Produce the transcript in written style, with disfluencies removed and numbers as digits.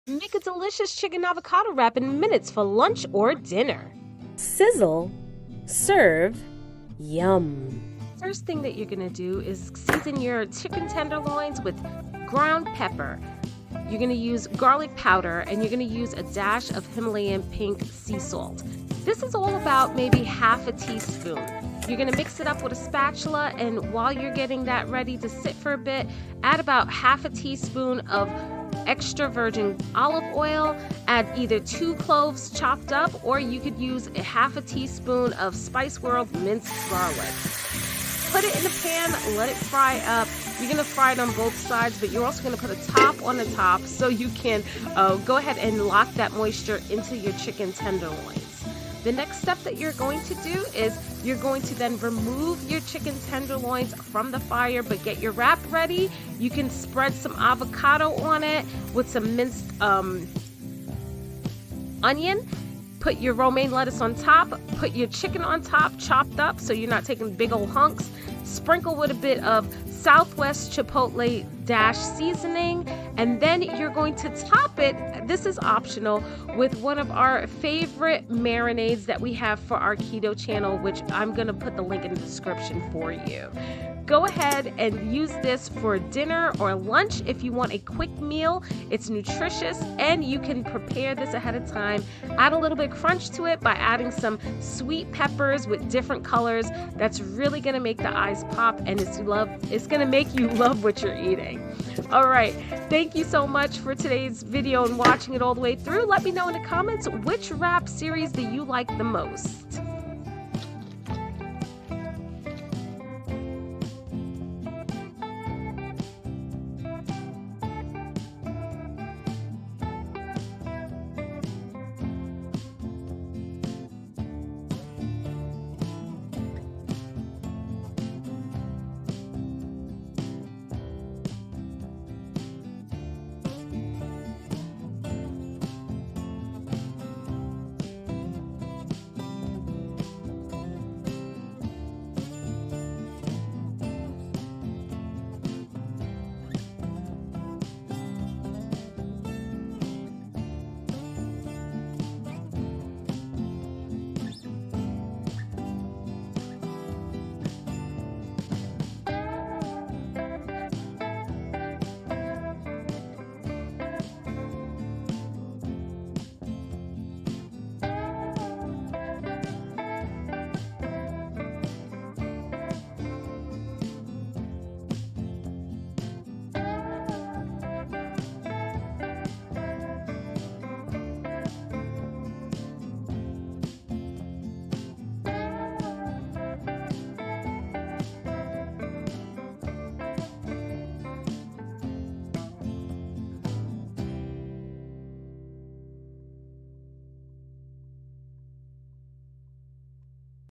Make a delicious chicken avocado wrap in minutes for lunch or dinner. Sizzle, serve, yum. First thing that you're going to do is season your chicken tenderloins with ground pepper. You're going to use garlic powder, and you're going to use a dash of Himalayan pink sea salt. This is all about maybe half a teaspoon. You're going to mix it up with a spatula, and while you're getting that ready to sit for a bit, add about half a teaspoon of extra virgin olive oil. Add either 2 cloves chopped up, or you could use a half a teaspoon of Spice World minced garlic. Put it in a pan, let it fry up. You're going to fry it on both sides, but you're also going to put a top on the top so you can go ahead and lock that moisture into your chicken tenderloins. The next step that you're going to do is you're going to then remove your chicken tenderloins from the fire, but get your wrap ready. You can spread some avocado on it with some minced onion. Put your romaine lettuce on top. Put your chicken on top, chopped up, so you're not taking big old hunks. Sprinkle with a bit of Southwest Chipotle dash seasoning, and then you're going to top it, this is optional, with one of our favorite marinades that we have for our keto channel, which I'm going to put the link in the description for you. Go ahead and use this for dinner or lunch if you want a quick meal. It's nutritious, and you can prepare this ahead of time. Add a little bit crunch to it by adding some sweet peppers with different colors. That's really going to make the eyes pop, and it's going to make you love what you're eating. All right, thank you so much for today's video and watching it all the way through. Let me know in the comments which wrap series do you like the most.